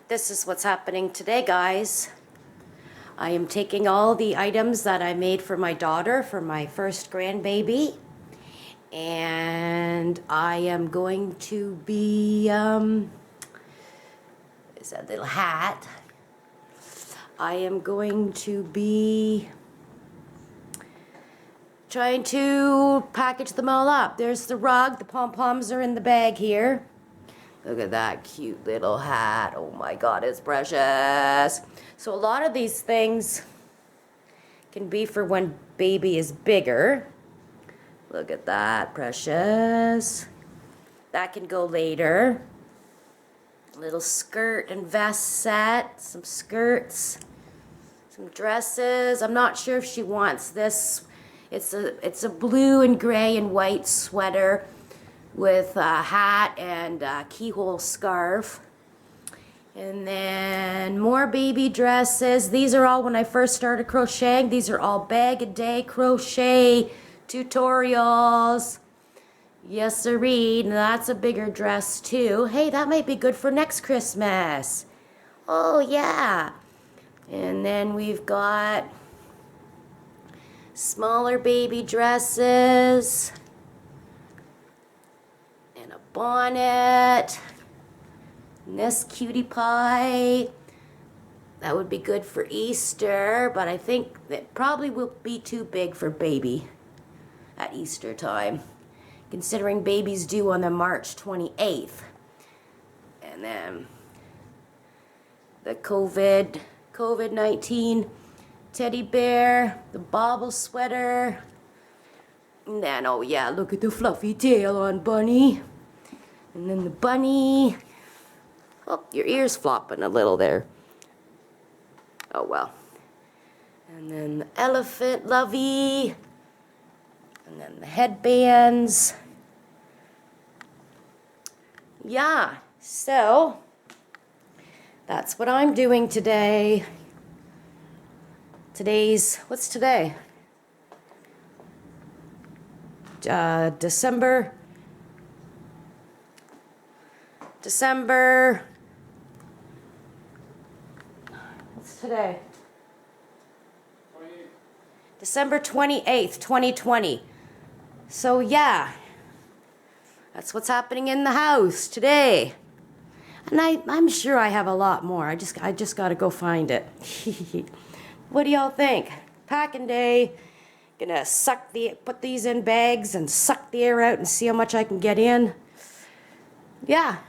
This is what's happening today, guys. I am taking all the items that I made for my daughter for my first grandbaby, and I am going to be is that little hat. I am going to be trying to package them all up. There's the rug. The pom-poms are in the bag here. Look at that cute little hat. Oh my God, it's precious. So a lot of these things can be for when baby is bigger. Look at that, precious. That can go later. Little skirt and vest set, some skirts, some dresses. I'm not sure if she wants this. It's a blue and gray and white sweater with a hat and a keyhole scarf. And then more baby dresses. These are all when I first started crocheting. These are all bag-a-day crochet tutorials. Yes, sirree. Now that's a bigger dress too. Hey, that might be good for next Christmas. Oh yeah. And then we've got smaller baby dresses. And a bonnet. And this cutie pie. That would be good for Easter, but I think that probably will be too big for baby at Easter time, considering baby's due on the March 28th. And then the COVID-19 teddy bear, the bobble sweater. And then, oh yeah, look at the fluffy tail on Bunny. And then the bunny. Oh, your ear's flopping a little there. Oh well. And then the elephant lovey. And then the headbands. Yeah, so that's what I'm doing today. What's today? December. What's today? December 28th, 2020. So yeah, that's what's happening in the house today. And I'm sure I have a lot more. I just got to go find it. What do y'all think? Packing day. Gonna put these in bags and suck the air out and see how much I can get in. Yeah.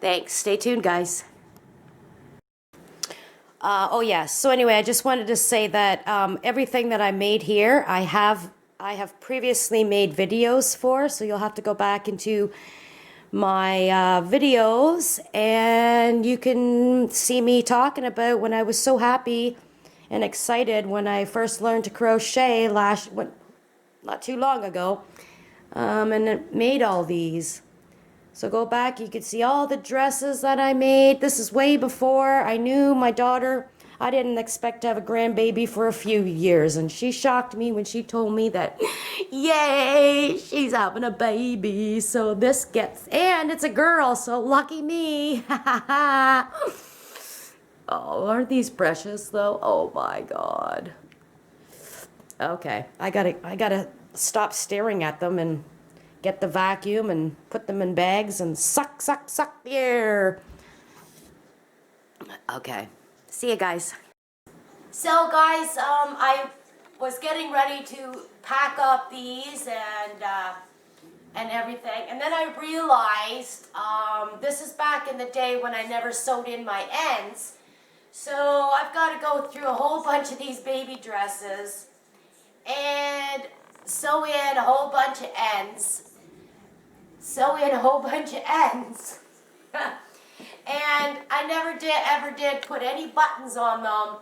Thanks. Stay tuned, guys. Oh yeah. So anyway, I just wanted to say that everything that I made here, I have previously made videos for. So you'll have to go back into my videos, and you can see me talking about when I was so happy and excited when I first learned to crochet not too long ago, and it made all these. So go back, you can see all the dresses that I made. This is way before I knew my daughter. I didn't expect to have a grandbaby for a few years, and she shocked me when she told me that, yay, she's having a baby. So and it's a girl, so lucky me. Oh, aren't these precious though? Oh my God. Okay, I gotta stop staring at them and get the vacuum and put them in bags and suck the air. Okay, see you guys. So guys, I was getting ready to pack up these and everything, and then I realized this is back in the day when I never sewed in my ends. So I've got to go through a whole bunch of these baby dresses and sew in a whole bunch of ends. And I never ever did put any buttons on them.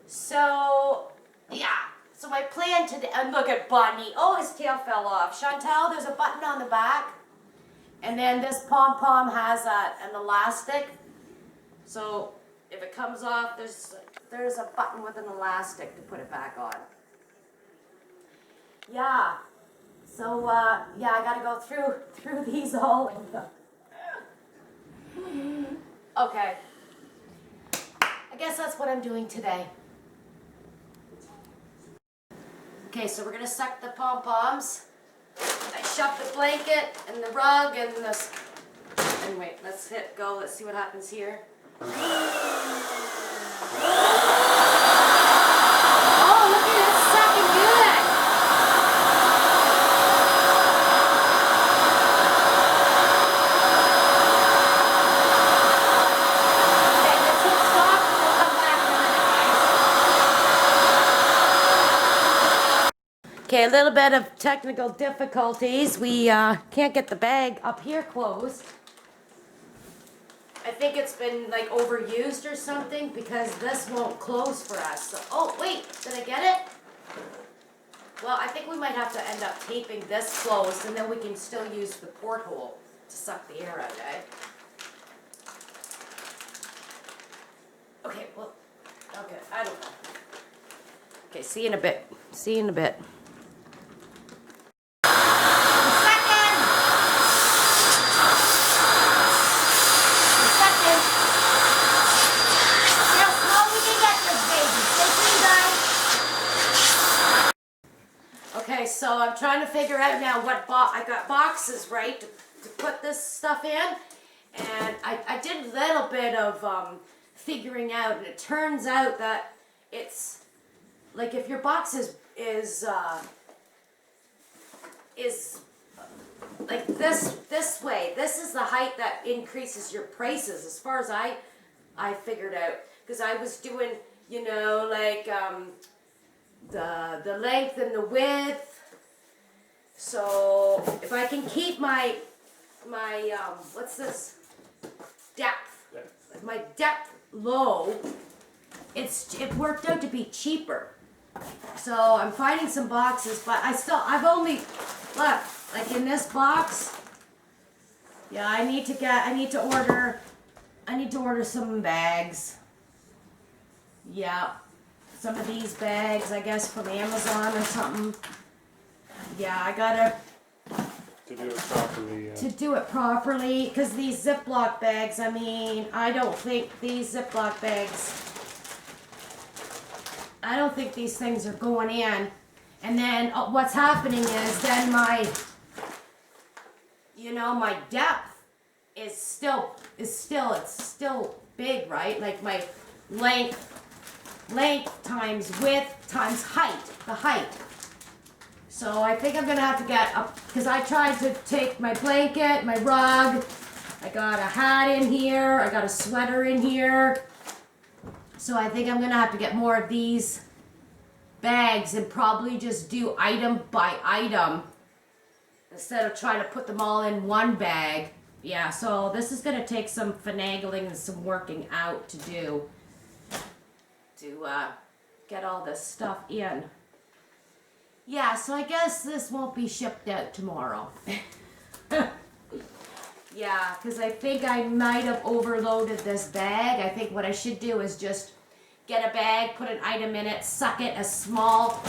So, yeah. So my plan today, and look at Bunny. Oh, his tail fell off. Chantal, there's a button on the back. And then this pom-pom has an elastic. So if it comes off, there's a button with an elastic to put it back on. Yeah. So yeah, I gotta go through these all. Okay. I guess that's what I'm doing today. Okay, so we're gonna suck the pom-poms. I shoved the blanket and the rug and this. And wait, let's hit go. Let's see what happens here. Oh, look at it, it's sucking good. Okay, let's hit stop and we'll come back in a minute, guys. Okay, a little bit of technical difficulties. We can't get the bag up here closed. I think it's been like overused or something because this won't close for us. So, oh wait, did I get it? Well, I think we might have to end up taping this closed and then we can still use the porthole to suck the air out, eh? Okay, well, okay, I don't know. Okay, see you in a bit. See you in a bit. Okay, so I'm trying to figure out now what I got boxes, right, to put this stuff in, and I did a little bit of figuring out, and it turns out that it's like if your box is like this way, this is the height that increases your prices, as far as I figured out, because I was doing, you know, like the length and the width. So if I can keep my what's this, depth, my depth low, it worked out to be cheaper. So I'm finding some boxes, but I've only, look, like in this box, yeah, I need to order some bags. Yeah. Some of these bags, I guess, from Amazon or something. Yeah, I gotta... To do it properly, yeah. To do it properly, because these Ziploc bags, I mean, I don't think these Ziploc bags... I don't think these things are going in. And then what's happening is then my... You know, my depth is still big, right? Like my length times width times height, the height. So I think I'm gonna have to get up, because I tried to take my blanket, my rug, I got a hat in here, I got a sweater in here. So I think I'm gonna have to get more of these bags and probably just do item by item instead of trying to put them all in one bag. Yeah, so this is gonna take some finagling and some working out to do. To get all this stuff in. Yeah, so I guess this won't be shipped out tomorrow. Yeah, because I think I might have overloaded this bag. I think what I should do is just get a bag, put an item in it, suck it as small,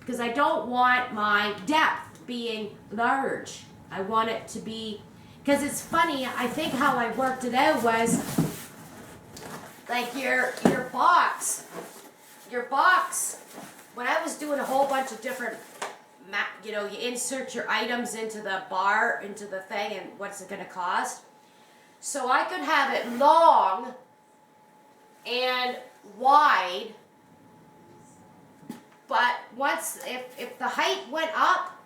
because I don't want my depth being large. I want it to be, because it's funny, I think how I worked it out was, like your box, when I was doing a whole bunch of different, you know, you insert your items into the bar, into the thing, and what's it going to cost. So I could have it long and wide, but once, if the height went up,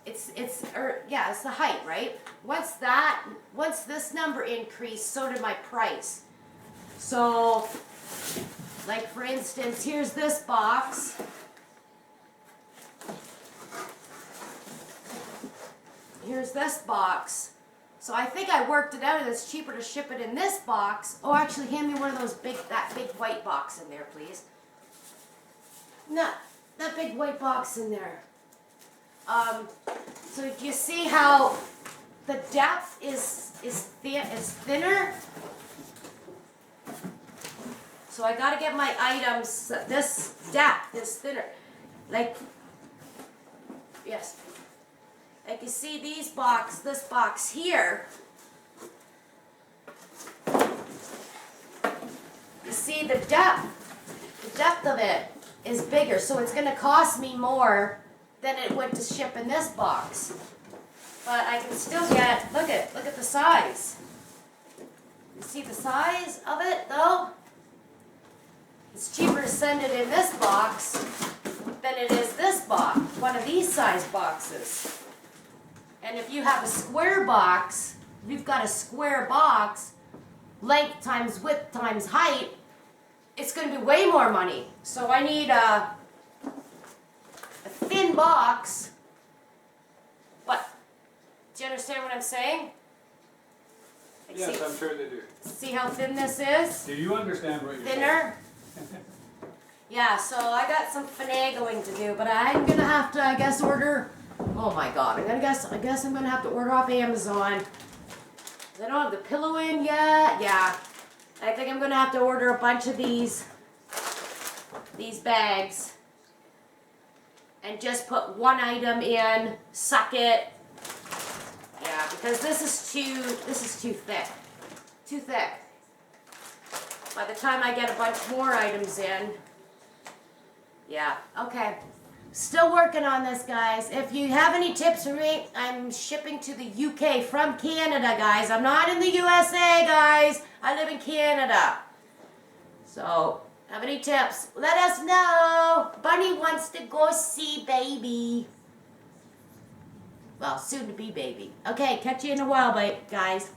it's the height, right? Once this number increased, so did my price. So, like for instance, here's this box. Here's this box. So I think I worked it out and it's cheaper to ship it in this box. Oh, actually, hand me one of those that big white box in there, please. No, that big white box in there. So if you see how the depth is thinner. So I gotta get my items, this depth is thinner. Like, yes. Like you see this box here. you see the depth of it is bigger, so it's gonna cost me more than it would to ship in this box. But I can still get, look at the size. You see the size of it though? It's cheaper to send it in this box than it is this box, one of these size boxes. And if you have a square box, if you've got a square box, length times width times height, it's going to be way more money. So I need a thin box. But do you understand what I'm saying? Like, Yes, I'm sure they do. see how thin this is? Do you understand what you're saying? Thinner? Yeah, so I got some finagling to do, but I'm gonna have to, I guess, order. Oh my God! I guess I'm gonna have to order off Amazon. I don't have the pillow in yet. Yeah, I think I'm gonna have to order a bunch of these bags, and just put one item in, suck it. Yeah, because this is too thick. Too thick. By the time I get a bunch more items in. Yeah, okay. Still working on this, guys. If you have any tips for me, I'm shipping to the UK from Canada, guys. I'm not in the USA, guys. I live in Canada. So, have any tips? Let us know. Bunny wants to go see baby. Well, soon to be baby. Okay, catch you in a while, guys.